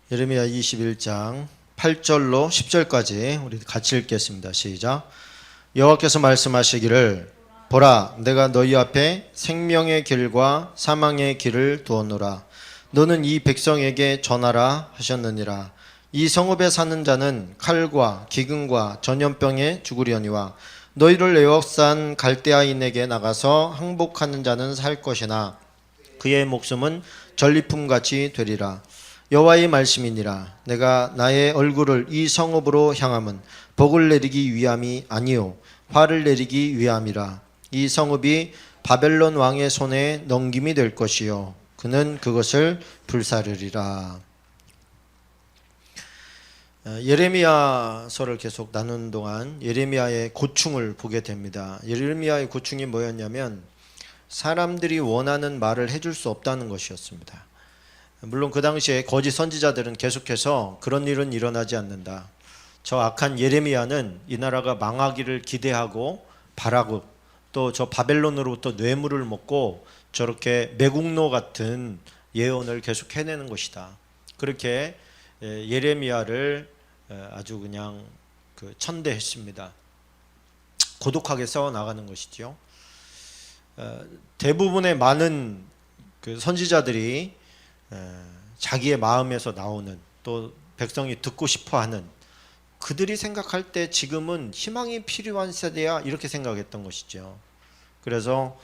예레미야 21장 8절로 10절까지 우리 같이 읽겠습니다. 시작. 여호와께서 말씀하시기를 보라, 내가 너희 앞에 생명의 길과 사망의 길을 두었노라. 너는 이 백성에게 전하라 하셨느니라. 이 성읍에 사는 자는 칼과 기근과 전염병에 죽으려니와 너희를 애워싼 갈대아인에게 나가서 항복하는 자는 살 것이나 그의 목숨은 전리품같이 되리라. 여호와의 말씀이니라. 내가 나의 얼굴을 이 성읍으로 향함은 복을 내리기 위함이 아니요 화를 내리기 위함이라. 이 성읍이 바벨론 왕의 손에 넘김이 될 것이요 그는 그것을 불사르리라. 예레미야서를 계속 나누는 동안 예레미야의 고충을 보게 됩니다. 예레미야의 고충이 뭐였냐면 사람들이 원하는 말을 해줄 수 없다는 것이었습니다. 물론 그 당시에 거짓 선지자들은 계속해서 그런 일은 일어나지 않는다. 저 악한 예레미야는 이 나라가 망하기를 기대하고 바라고 또 저 바벨론으로부터 뇌물을 먹고 저렇게 매국노 같은 예언을 계속 해내는 것이다. 그렇게 예레미야를 아주 그냥 천대했습니다. 고독하게 싸워 나가는 것이죠. 대부분의 많은 선지자들이 자기의 마음에서 나오는 또 백성이 듣고 싶어하는 그들이 생각할 때 지금은 희망이 필요한 세대야 이렇게 생각했던 것이죠. 그래서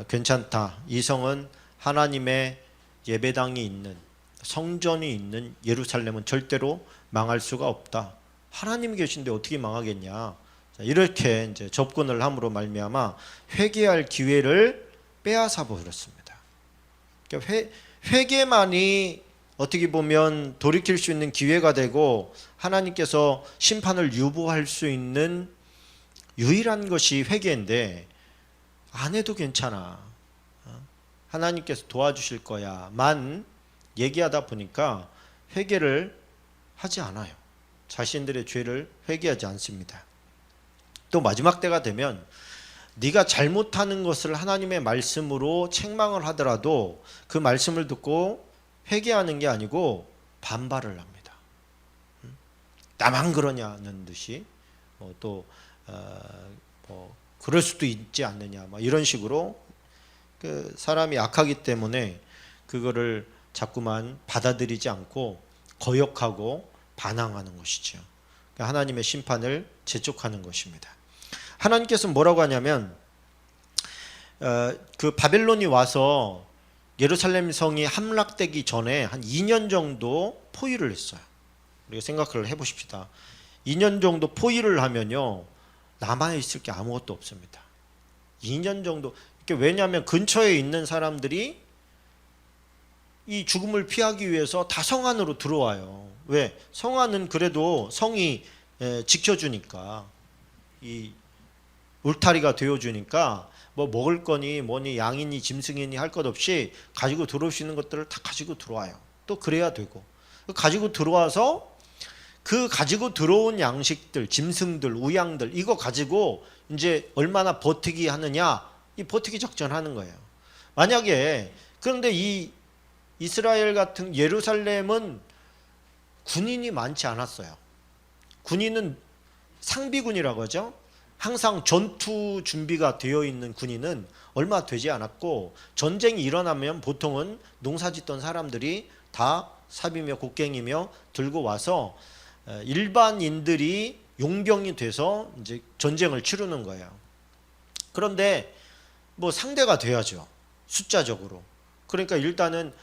괜찮다. 이 성은 하나님의 예배당이 있는 성전이 있는 예루살렘은 절대로 망할 수가 없다. 하나님이 계신데 어떻게 망하겠냐. 이렇게 이제 접근을 함으로 말미암아 회개할 기회를 빼앗아 버렸습니다. 그러니까 회개만이 어떻게 보면 돌이킬 수 있는 기회가 되고 하나님께서 심판을 유보할 수 있는 유일한 것이 회개인데 안 해도 괜찮아. 하나님께서 도와주실 거야 만 얘기하다 보니까 회개를 하지 않아요. 자신들의 죄를 회개하지 않습니다. 또 마지막 때가 되면 네가 잘못하는 것을 하나님의 말씀으로 책망을 하더라도 그 말씀을 듣고 회개하는 게 아니고 반발을 합니다. 나만 그러냐는 듯이 또 그럴 수도 있지 않느냐 이런 식으로 그 사람이 악하기 때문에 그거를 자꾸만 받아들이지 않고 거역하고 반항하는 것이죠. 그러니까 하나님의 심판을 재촉하는 것입니다. 하나님께서 뭐라고 하냐면 그 바벨론이 와서 예루살렘 성이 함락되기 전에 한 2년 정도 포위를 했어요. 우리가 생각을 해보십시다. 2년 정도 포위를 하면요 남아있을 게 아무것도 없습니다. 2년 정도. 왜냐하면 근처에 있는 사람들이 이 죽음을 피하기 위해서 다 성 안으로 들어와요. 왜? 성 안은 그래도 성이 지켜주니까 이 울타리가 되어주니까 뭐 먹을 거니 뭐니 양이니 짐승이니 할 것 없이 가지고 들어올 수 있는 것들을 다 가지고 들어와요. 또 그래야 되고 가지고 들어와서 그 가지고 들어온 양식들 짐승들 우양들 이거 가지고 이제 얼마나 버티기 하느냐 이 버티기 작전하는 거예요. 만약에 그런데 이 이스라엘 같은 예루살렘은 군인이 많지 않았어요. 군인은 상비군이라고 하죠. 항상 전투 준비가 되어 있는 군인은 얼마 되지 않았고 전쟁이 일어나면 보통은 농사짓던 사람들이 다 삽이며 곡괭이며 들고 와서 일반인들이 용병이 돼서 이제 전쟁을 치르는 거예요. 그런데 뭐 상대가 돼야죠. 숫자적으로. 그러니까 일단은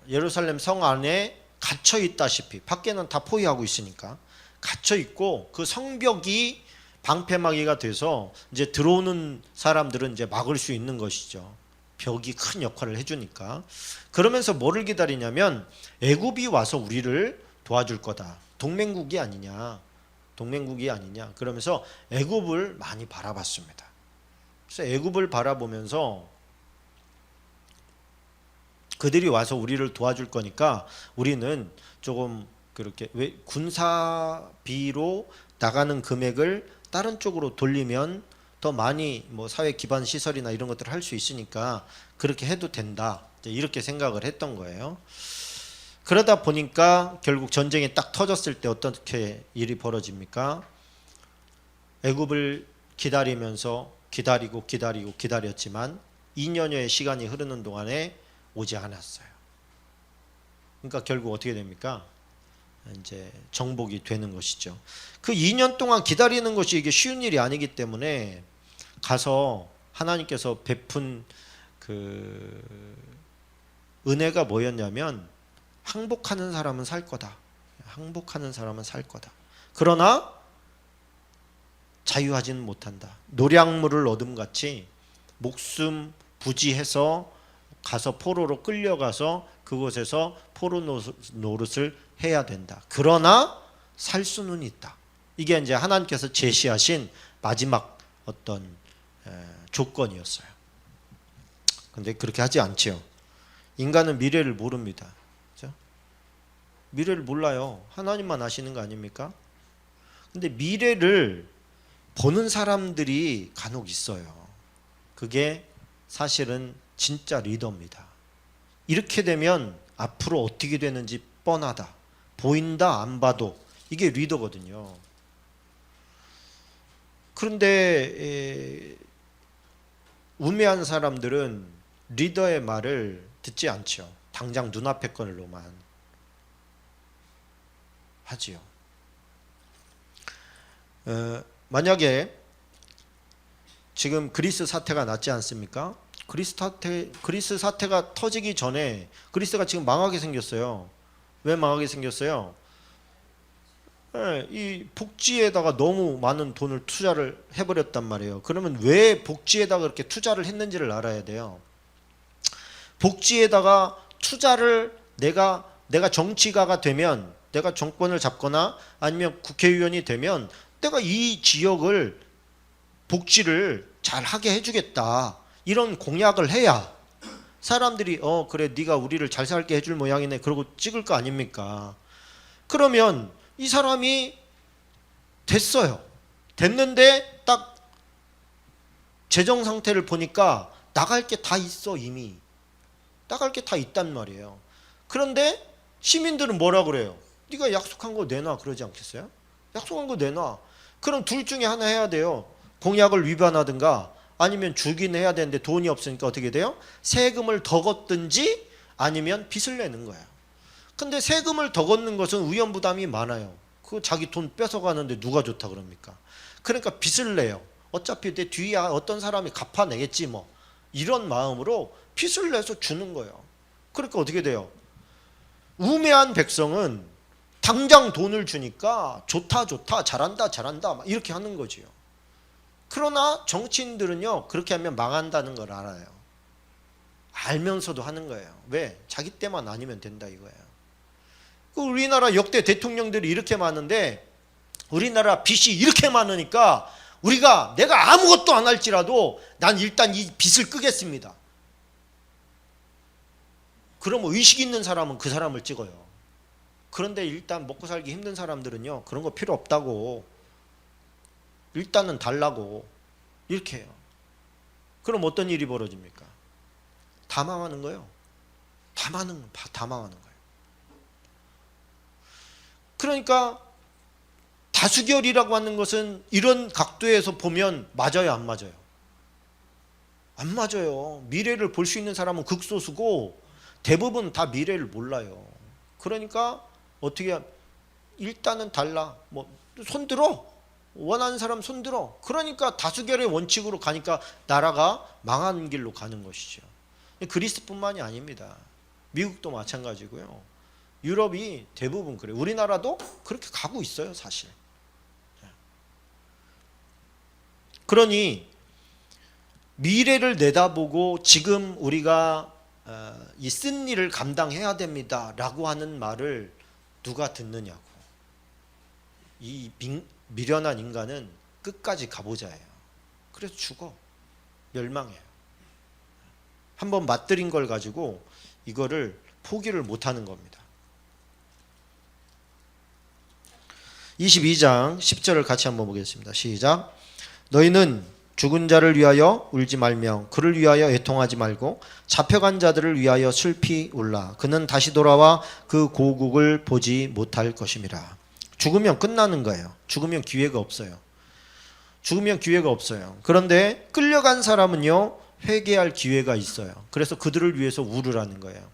예루살렘 성 안에 갇혀 있다시피 밖에는 다 포위하고 있으니까 갇혀 있고 그 성벽이 방패막이가 돼서 이제 들어오는 사람들은 이제 막을 수 있는 것이죠. 벽이 큰 역할을 해주니까. 그러면서 뭐를 기다리냐면 애굽이 와서 우리를 도와줄 거다. 동맹국이 아니냐. 그러면서 애굽을 많이 바라봤습니다. 그래서 애굽을 바라보면서 그들이 와서 우리를 도와줄 거니까 우리는 조금 그렇게 군사비로 나가는 금액을 다른 쪽으로 돌리면 더 많이 뭐 사회 기반 시설이나 이런 것들을 할 수 있으니까 그렇게 해도 된다. 이렇게 생각을 했던 거예요. 그러다 보니까 결국 전쟁이 딱 터졌을 때 어떻게 일이 벌어집니까? 애굽을 기다리면서 기다렸지만 2년여의 시간이 흐르는 동안에 오지 않았어요. 그러니까 결국 어떻게 됩니까? 이제 정복이 되는 것이죠. 그 2년 동안 기다리는 것이 이게 쉬운 일이 아니기 때문에 가서 하나님께서 베푼 그 은혜가 뭐였냐면 항복하는 사람은 살 거다. 항복하는 사람은 살 거다. 그러나 자유하지는 못한다. 노량물을 얻음같이 목숨 부지해서 가서 포로로 끌려가서 그곳에서 포로 노릇을 해야 된다. 그러나 살 수는 있다. 이게 이제 하나님께서 제시하신 마지막 어떤 조건이었어요. 근데 그렇게 하지 않죠. 인간은 미래를 모릅니다. 그렇죠? 미래를 몰라요. 하나님만 아시는 거 아닙니까? 근데 미래를 보는 사람들이 간혹 있어요. 그게 사실은 진짜 리더입니다. 이렇게 되면 앞으로 어떻게 되는지 뻔하다. 보인다 안 봐도 이게 리더거든요. 그런데 우매한 사람들은 리더의 말을 듣지 않죠. 당장 눈앞의 걸로만 하지요. 만약에 지금 그리스 사태가 났지 않습니까? 그리스 사태가 터지기 전에 그리스가 지금 망하게 생겼어요. 왜 망하게 생겼어요? 이 복지에다가 너무 많은 돈을 투자를 해버렸단 말이에요. 그러면 왜 복지에다가 그렇게 투자를 했는지를 알아야 돼요. 복지에다가 투자를 내가 정치가가 되면, 내가 정권을 잡거나 아니면 국회의원이 되면 내가 이 지역을 복지를 잘 하게 해주겠다, 이런 공약을 해야 사람들이 그래 네가 우리를 잘 살게 해줄 모양이네 그러고 찍을 거 아닙니까? 그러면 이 사람이 됐어요. 됐는데 딱 재정 상태를 보니까 나갈 게 다 있어. 이미 나갈 게 다 있단 말이에요. 그런데 시민들은 뭐라 그래요? 네가 약속한 거 내놔 그러지 않겠어요? 약속한 거 내놔. 그럼 둘 중에 하나 해야 돼요. 공약을 위반하든가 아니면 주긴 해야 되는데 돈이 없으니까 어떻게 돼요? 세금을 더 걷든지 아니면 빚을 내는 거예요. 근데 세금을 더 걷는 것은 위험부담이 많아요. 그 자기 돈 뺏어가는데 누가 좋다 그럽니까? 그러니까 빚을 내요. 어차피 내 뒤에 어떤 사람이 갚아내겠지 뭐, 이런 마음으로 빚을 내서 주는 거예요. 그러니까 어떻게 돼요? 우매한 백성은 당장 돈을 주니까 좋다 잘한다 막 이렇게 하는 거지요. 그러나 정치인들은요, 그렇게 하면 망한다는 걸 알아요. 알면서도 하는 거예요. 왜? 자기 때만 아니면 된다 이거예요. 우리나라 역대 대통령들이 이렇게 많은데 우리나라 빚이 이렇게 많으니까 내가 아무것도 안 할지라도 난 일단 이 빚을 끄겠습니다. 그럼 의식 있는 사람은 그 사람을 찍어요. 그런데 일단 먹고 살기 힘든 사람들은요, 그런 거 필요 없다고, 일단은 달라고 이렇게 해요. 그럼 어떤 일이 벌어집니까? 다 망하는 거예요. 다 망하는 거예요. 그러니까 다수결이라고 하는 것은 이런 각도에서 보면 맞아요, 안 맞아요? 안 맞아요. 미래를 볼 수 있는 사람은 극소수고 대부분 다 미래를 몰라요. 그러니까 어떻게 일단은 달라. 뭐 손들어. 원하는 사람 손들어. 그러니까 다수결의 원칙으로 가니까 나라가 망하는 길로 가는 것이죠. 그리스뿐만이 아닙니다. 미국도 마찬가지고요. 유럽이 대부분 그래요. 우리나라도 그렇게 가고 있어요, 사실. 그러니 미래를 내다보고 지금 우리가 이 쓴 일을 감당해야 됩니다 라고 하는 말을 누가 듣느냐고. 이 미련한 인간은 끝까지 가보자예요. 그래서 죽어. 멸망해요. 한번 맛들인 걸 가지고 이거를 포기를 못하는 겁니다. 22장 10절을 같이 한번 보겠습니다. 시작. 너희는 죽은 자를 위하여 울지 말며 그를 위하여 애통하지 말고 잡혀간 자들을 위하여 슬피 울라. 그는 다시 돌아와 그 고국을 보지 못할 것임이라. 죽으면 끝나는 거예요. 죽으면 기회가 없어요. 죽으면 기회가 없어요. 그런데 끌려간 사람은요, 회개할 기회가 있어요. 그래서 그들을 위해서 울으라는 거예요.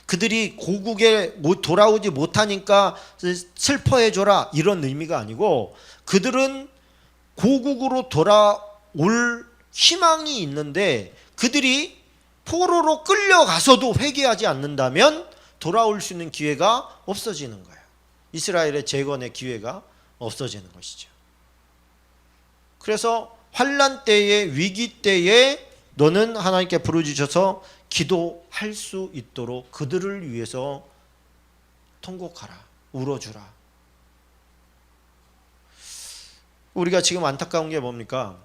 그들이 고국에 돌아오지 못하니까 슬퍼해줘라, 이런 의미가 아니고, 그들은 고국으로 돌아올 희망이 있는데 그들이 포로로 끌려가서도 회개하지 않는다면 돌아올 수 있는 기회가 없어지는 거예요. 이스라엘의 재건의 기회가 없어지는 것이죠. 그래서 환난 때에, 위기 때에 너는 하나님께 부르짖어서 기도할 수 있도록 그들을 위해서 통곡하라, 울어주라. 우리가 지금 안타까운 게 뭡니까?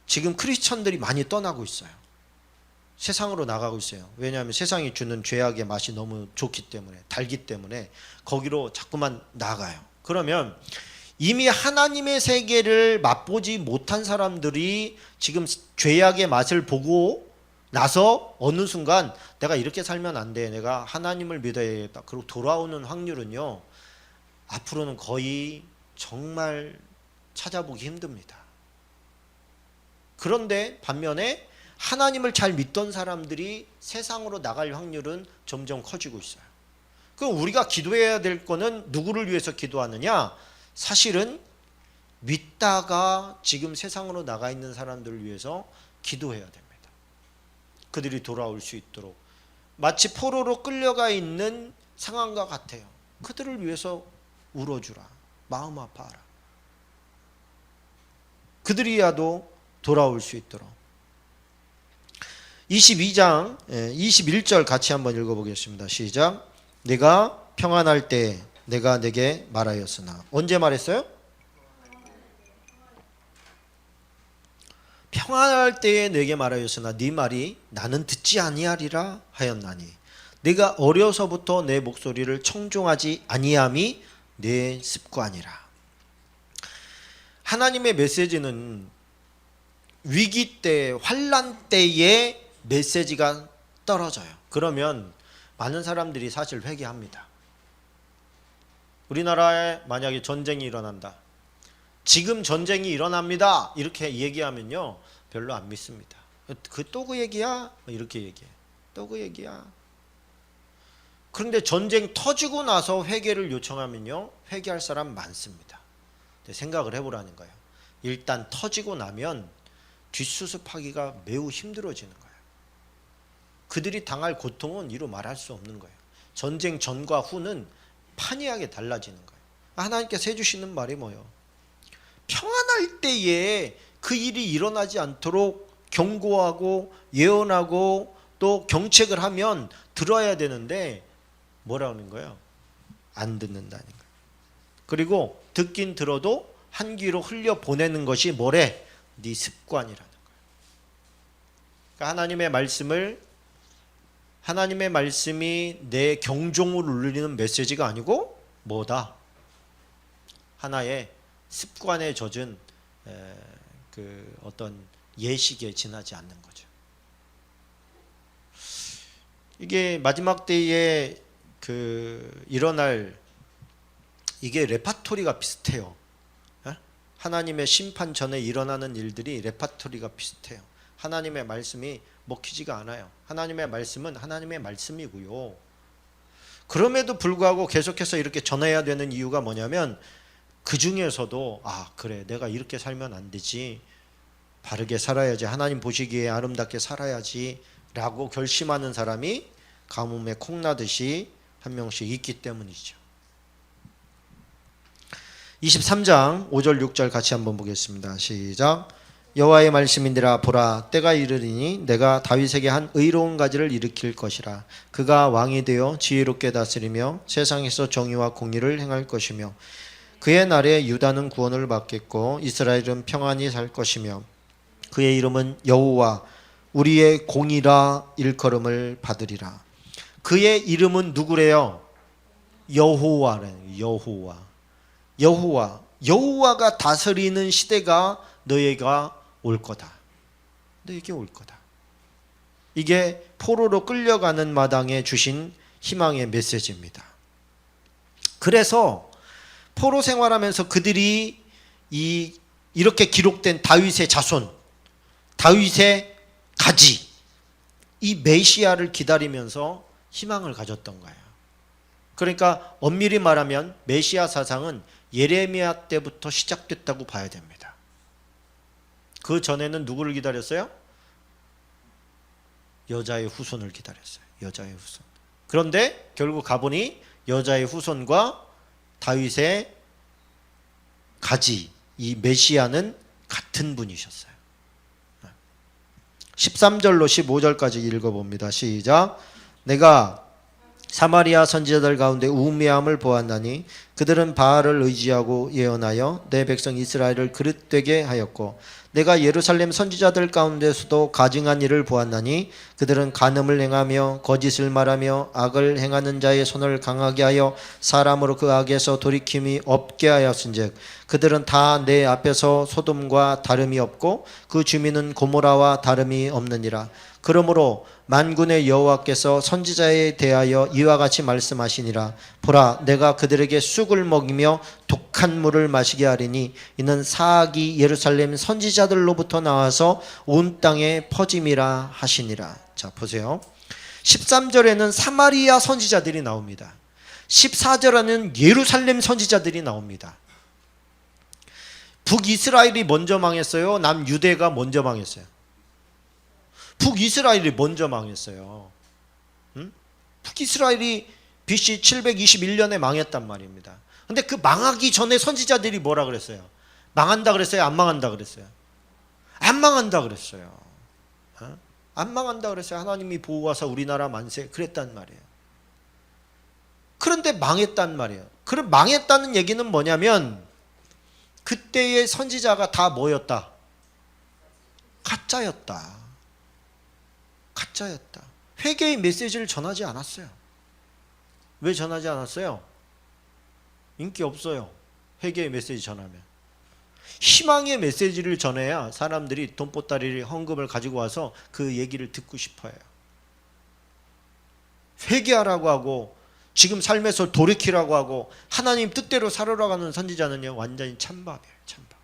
지금 크리스천들이 많이 떠나고 있어요. 세상으로 나가고 있어요. 왜냐하면 세상이 주는 죄악의 맛이 너무 좋기 때문에, 달기 때문에 거기로 자꾸만 나가요. 그러면 이미 하나님의 세계를 맛보지 못한 사람들이 지금 죄악의 맛을 보고 나서 어느 순간 내가 이렇게 살면 안 돼, 내가 하나님을 믿어야겠다, 그리고 돌아오는 확률은요, 앞으로는 거의 정말 찾아보기 힘듭니다. 그런데 반면에 하나님을 잘 믿던 사람들이 세상으로 나갈 확률은 점점 커지고 있어요. 그럼 우리가 기도해야 될 거는 누구를 위해서 기도하느냐? 사실은 믿다가 지금 세상으로 나가 있는 사람들을 위해서 기도해야 됩니다. 그들이 돌아올 수 있도록. 마치 포로로 끌려가 있는 상황과 같아요. 그들을 위해서 울어주라. 마음 아파하라. 그들이야도 돌아올 수 있도록. 22장 21절 같이 한번 읽어보겠습니다. 시작. 내가 평안할 때 내가 내게 말하였으나. 언제 말했어요? 평안할 때에 내게 말하였으나 네 말이 나는 듣지 아니하리라 하였나니 내가 어려서부터 내 목소리를 청종하지 아니함이 내 습관이라. 하나님의 메시지는 위기 때, 환난 때에 메시지가 떨어져요. 그러면 많은 사람들이 사실 회개합니다. 우리나라에 만약에 전쟁이 일어난다, 지금 전쟁이 일어납니다, 이렇게 얘기하면요 별로 안 믿습니다. 또 그 얘기야? 이렇게 얘기해. 또 그 얘기야. 그런데 전쟁 터지고 나서 회개를 요청하면요 회개할 사람 많습니다. 생각을 해보라는 거예요. 일단 터지고 나면 뒷수습하기가 매우 힘들어지는 거예요. 그들이 당할 고통은 이루 말할 수 없는 거예요. 전쟁 전과 후는 판이하게 달라지는 거예요. 하나님께서 해주시는 말이 뭐예요? 평안할 때에 그 일이 일어나지 않도록 경고하고 예언하고 또 경책을 하면 들어야 되는데 뭐라는 거예요? 안 듣는다는 거예요. 그리고 듣긴 들어도 한 귀로 흘려 보내는 것이 뭐래? 네 습관이라는 거예요. 그러니까 하나님의 말씀이 내 경종을 울리는 메시지가 아니고 뭐다? 하나의 습관에 젖은 그 어떤 예식에 지나지 않는 거죠. 이게 마지막 때에 일어날 이게 레파토리가 비슷해요. 하나님의 심판 전에 일어나는 일들이 레파토리가 비슷해요. 하나님의 말씀이 먹히지가 않아요. 하나님의 말씀은 하나님의 말씀이고요. 그럼에도 불구하고 계속해서 이렇게 전해야 되는 이유가 뭐냐면 그 중에서도 그래 내가 이렇게 살면 안 되지, 바르게 살아야지, 하나님 보시기에 아름답게 살아야지 라고 결심하는 사람이 가뭄에 콩나듯이 한 명씩 있기 때문이죠. 23장 5절 6절 같이 한번 보겠습니다. 시작. 여호와의 말씀인지라 보라 때가 이르리니 내가 다윗에게 한 의로운 가지를 일으킬 것이라. 그가 왕이 되어 지혜롭게 다스리며 세상에서 정의와 공의를 행할 것이며 그의 날에 유다는 구원을 받겠고 이스라엘은 평안히 살 것이며 그의 이름은 여호와 우리의 공이라 일컬음을 받으리라. 그의 이름은 누구래요? 여호와래요. 여호와가 다스리는 시대가 너희가 올 거다. 너희에게 올 거다. 이게 포로로 끌려가는 마당에 주신 희망의 메시지입니다. 그래서 포로 생활하면서 그들이 이렇게 기록된 다윗의 자손, 다윗의 가지, 이 메시아를 기다리면서 희망을 가졌던 거예요. 그러니까 엄밀히 말하면 메시아 사상은 예레미야 때부터 시작됐다고 봐야 됩니다. 그 전에는 누구를 기다렸어요? 여자의 후손을 기다렸어요. 여자의 후손. 그런데 결국 가보니 여자의 후손과 다윗의 가지, 이 메시아는 같은 분이셨어요. 13절로 15절까지 읽어봅니다. 시작. 내가 사마리아 선지자들 가운데 우매함을 보았나니 그들은 바알을 의지하고 예언하여 내 백성 이스라엘을 그릇되게 하였고 내가 예루살렘 선지자들 가운데서도 가증한 일을 보았나니 그들은 간음을 행하며 거짓을 말하며 악을 행하는 자의 손을 강하게 하여 사람으로 그 악에서 돌이킴이 없게 하였은즉 그들은 다 내 앞에서 소돔과 다름이 없고 그 주민은 고모라와 다름이 없느니라. 그러므로 만군의 여호와께서 선지자에 대하여 이와 같이 말씀하시니라. 보라, 내가 그들에게 쑥을 먹이며 독한 물을 마시게 하리니 이는 사악이 예루살렘 선지자들로부터 나와서 온 땅에 퍼짐이라 하시니라. 자, 보세요. 13절에는 사마리아 선지자들이 나옵니다. 14절에는 예루살렘 선지자들이 나옵니다. 북이스라엘이 먼저 망했어요? 남유대가 먼저 망했어요? 북이스라엘이 먼저 망했어요. 북이스라엘이 BC 721년에 망했단 말입니다. 근데 그 망하기 전에 선지자들이 뭐라 그랬어요? 망한다 그랬어요? 안 망한다 그랬어요? 안 망한다 그랬어요. 안 망한다 그랬어요. 하나님이 보호하사 우리나라 만세 그랬단 말이에요. 그런데 망했단 말이에요. 그럼 망했다는 얘기는 뭐냐면 그때의 선지자가 다 뭐였다? 가짜였다. 가짜였다. 회개의 메시지를 전하지 않았어요. 왜 전하지 않았어요? 인기 없어요. 회개의 메시지 전하면. 희망의 메시지를 전해야 사람들이 돈보따리를 헌금을 가지고 와서 그 얘기를 듣고 싶어요. 회개하라고 하고 지금 삶에서 돌이키라고 하고 하나님 뜻대로 살아라고 하는 선지자는요 완전히 찬밥이에요. 찬밥.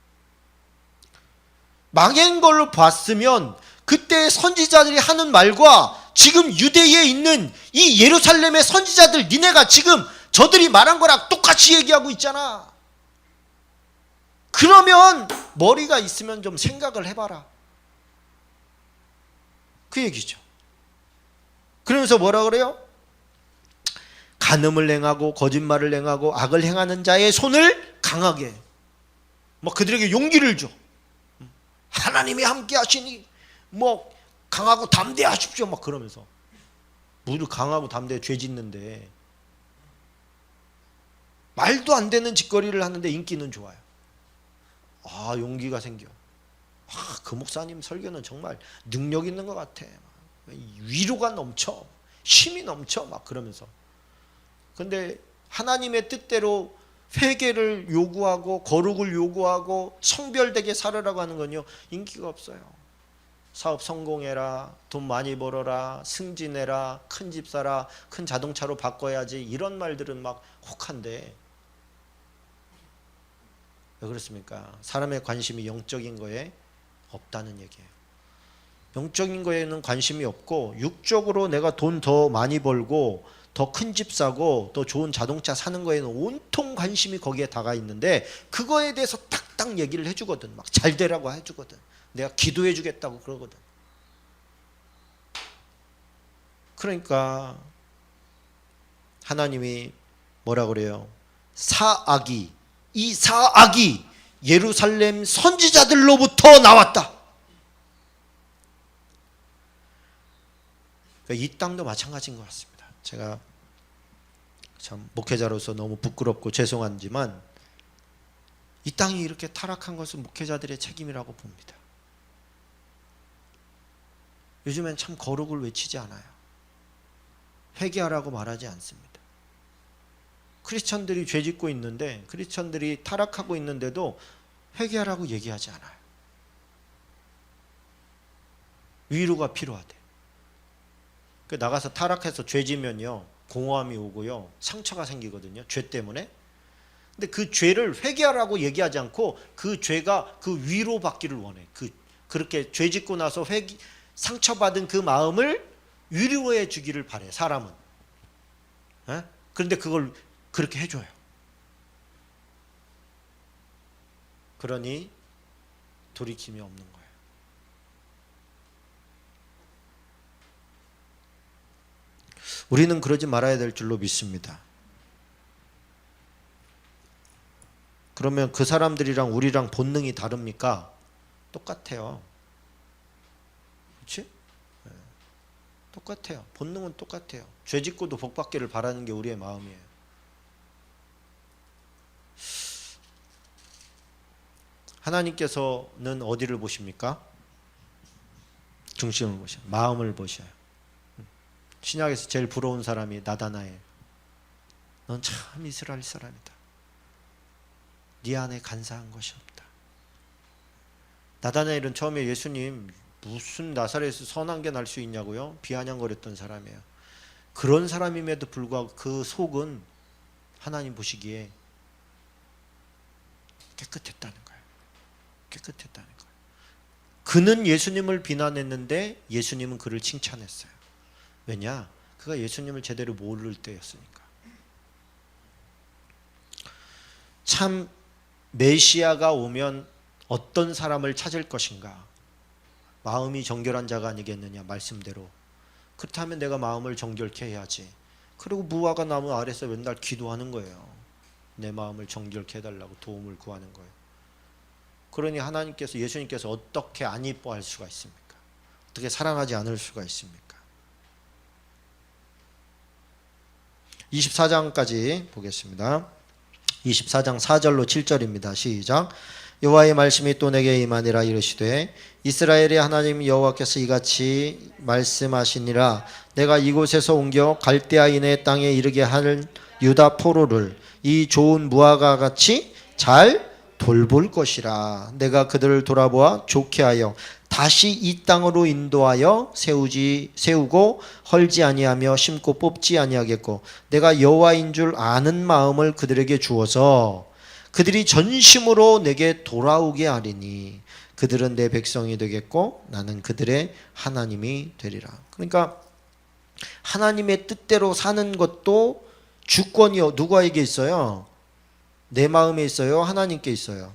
망한 걸로 봤으면 그때 선지자들이 하는 말과 지금 유대에 있는 이 예루살렘의 선지자들 니네가 지금 저들이 말한 거랑 똑같이 얘기하고 있잖아. 그러면 머리가 있으면 좀 생각을 해봐라. 그 얘기죠. 그러면서 뭐라 그래요? 간음을 행하고 거짓말을 행하고 악을 행하는 자의 손을 강하게 뭐 그들에게 용기를 줘. 하나님이 함께 하시니 뭐 강하고 담대하십시오 막 그러면서 무슨 강하고 담대 죄 짓는데 말도 안 되는 짓거리를 하는데 인기는 좋아요. 아 용기가 생겨. 아, 그 목사님 설교는 정말 능력 있는 것 같아. 위로가 넘쳐 힘이 넘쳐 막 그러면서. 근데 하나님의 뜻대로 회개를 요구하고 거룩을 요구하고 성별되게 살으라고 하는 건요 인기가 없어요. 사업 성공해라, 돈 많이 벌어라, 승진해라, 큰 집 사라, 큰 자동차로 바꿔야지 이런 말들은 막 혹한데 왜 그렇습니까? 사람의 관심이 영적인 거에 없다는 얘기예요. 영적인 거에는 관심이 없고 육적으로 내가 돈 더 많이 벌고 더 큰 집 사고 더 좋은 자동차 사는 거에는 온통 관심이 거기에 다가 있는데 그거에 대해서 딱딱 얘기를 해주거든. 막 잘 되라고 해주거든. 내가 기도해 주겠다고 그러거든. 그러니까 하나님이 뭐라 그래요? 이 사악이 예루살렘 선지자들로부터 나왔다. 그러니까 이 땅도 마찬가지인 것 같습니다. 제가 참 목회자로서 너무 부끄럽고 죄송하지만 이 땅이 이렇게 타락한 것은 목회자들의 책임이라고 봅니다. 요즘엔 참 거룩을 외치지 않아요. 회개하라고 말하지 않습니다. 크리스천들이 죄짓고 있는데 크리스천들이 타락하고 있는데도 회개하라고 얘기하지 않아요. 위로가 필요하대. 그 나가서 타락해서 죄지면요, 공허함이 오고요, 상처가 생기거든요, 죄 때문에. 근데 그 죄를 회개하라고 얘기하지 않고 그 죄가 그 위로받기를 원해. 그렇게 죄 짓고 나서 상처받은 그 마음을 위로해 주기를 바래, 사람은. 에? 그런데 그걸 그렇게 해줘요. 그러니 돌이킴이 없는 거예요. 우리는 그러지 말아야 될 줄로 믿습니다. 그러면 그 사람들이랑 우리랑 본능이 다릅니까? 똑같아요. 그렇지? 똑같아요. 본능은 똑같아요. 죄 짓고도 복 받기를 바라는 게 우리의 마음이에요. 하나님께서는 어디를 보십니까? 중심을 보셔요. 마음을 보셔요. 신약에서 제일 부러운 사람이 나다나엘. 넌 참 이스라엘 사람이다. 네 안에 간사한 것이 없다. 나다나엘은 처음에 예수님 무슨 나사렛에서 선한 게 날 수 있냐고요? 비아냥거렸던 사람이에요. 그런 사람임에도 불구하고 그 속은 하나님 보시기에 깨끗했다는 거예요. 깨끗했다는 거예요. 그는 예수님을 비난했는데 예수님은 그를 칭찬했어요. 왜냐? 그가 예수님을 제대로 모를 때였으니까. 참 메시아가 오면 어떤 사람을 찾을 것인가? 마음이 정결한 자가 아니겠느냐, 말씀대로. 그렇다면 내가 마음을 정결케 해야지. 그리고 무화과 나무 아래서 맨날 기도하는 거예요. 내 마음을 정결케 해달라고 도움을 구하는 거예요. 그러니 하나님께서, 예수님께서 어떻게 안 이뻐할 수가 있습니까? 어떻게 사랑하지 않을 수가 있습니까? 24장까지 보겠습니다. 24장 4절로 7절입니다. 시작. 여호와의 말씀이 또 내게 임하니라. 이르시되 이스라엘의 하나님 여호와께서 이같이 말씀하시니라. 내가 이곳에서 옮겨 갈대아인의 땅에 이르게 할 유다 포로를 이 좋은 무화과 같이 잘 돌볼 것이라. 내가 그들을 돌아보아 좋게 하여 다시 이 땅으로 인도하여 세우고 헐지 아니하며 심고 뽑지 아니하겠고, 내가 여호와인 줄 아는 마음을 그들에게 주어서 그들이 전심으로 내게 돌아오게 하리니 그들은 내 백성이 되겠고 나는 그들의 하나님이 되리라. 그러니까 하나님의 뜻대로 사는 것도 주권이 누구에게 있어요? 내 마음에 있어요? 하나님께 있어요?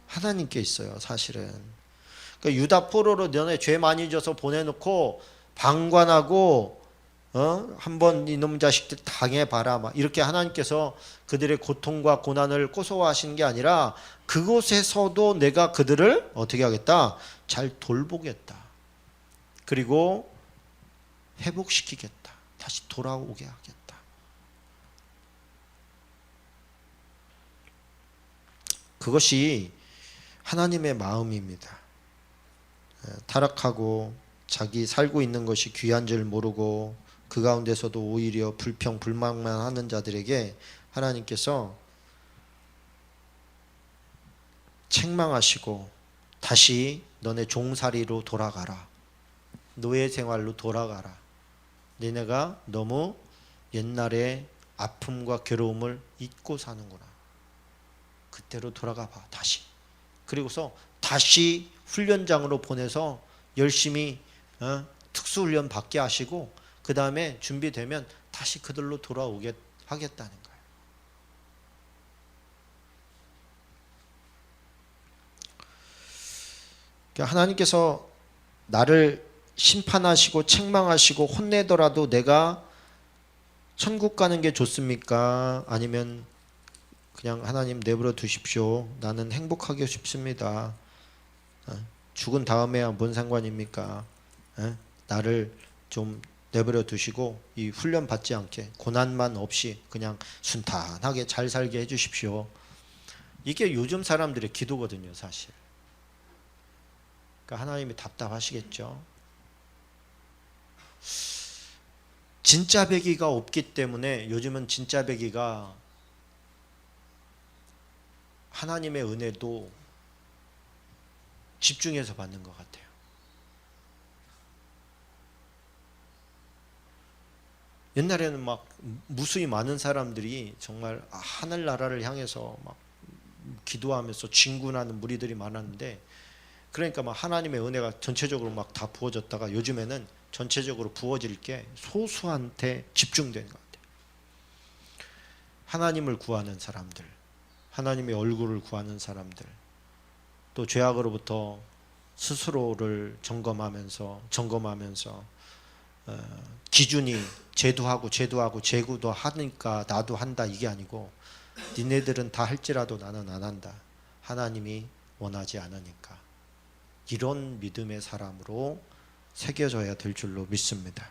하나님께 있어요, 사실은. 그러니까 유다 포로로 너네 죄 많이 져서 보내놓고 방관하고 한번 이놈 자식들 당해봐라, 막 이렇게 하나님께서 그들의 고통과 고난을 고소하시는 게 아니라 그곳에서도 내가 그들을 어떻게 하겠다? 잘 돌보겠다. 그리고 회복시키겠다. 다시 돌아오게 하겠다. 그것이 하나님의 마음입니다. 타락하고 자기 살고 있는 것이 귀한 줄 모르고 그 가운데서도 오히려 불평 불만만 하는 자들에게 하나님께서 책망하시고 다시 너네 종살이로 돌아가라. 노예 생활로 돌아가라. 너네가 너무 옛날의 아픔과 괴로움을 잊고 사는구나. 그때로 돌아가 봐, 다시. 그리고서 다시 훈련장으로 보내서 열심히 특수훈련 받게 하시고 그 다음에 준비되면 다시 그들로 돌아오게 하겠다는 거예요. 그러니까 하나님께서 나를 심판하시고 책망하시고 혼내더라도 내가 천국 가는 게 좋습니까? 아니면 그냥 하나님 내버려 두십시오. 나는 행복하게 싶습니다. 죽은 다음에야 뭔 상관입니까? 나를 좀 내버려 두시고 이 훈련 받지 않게 고난만 없이 그냥 순탄하게 잘 살게 해주십시오. 이게 요즘 사람들의 기도거든요, 사실. 그러니까 하나님이 답답하시겠죠. 진짜 배기가 없기 때문에 요즘은 진짜 배기가 하나님의 은혜도 집중해서 받는 것 같아요. 옛날에는 막 무수히 많은 사람들이 정말 하늘나라를 향해서 막 기도하면서 진군하는 무리들이 많았는데, 그러니까 막 하나님의 은혜가 전체적으로 막 다 부어졌다가 요즘에는 전체적으로 부어질 게 소수한테 집중된 것 같아요. 하나님을 구하는 사람들, 하나님의 얼굴을 구하는 사람들, 또 죄악으로부터 스스로를 점검하면서 기준이 제도하고 제구도 하니까 나도 한다, 이게 아니고 니네들은 다 할지라도 나는 안 한다, 하나님이 원하지 않으니까, 이런 믿음의 사람으로 새겨져야 될 줄로 믿습니다.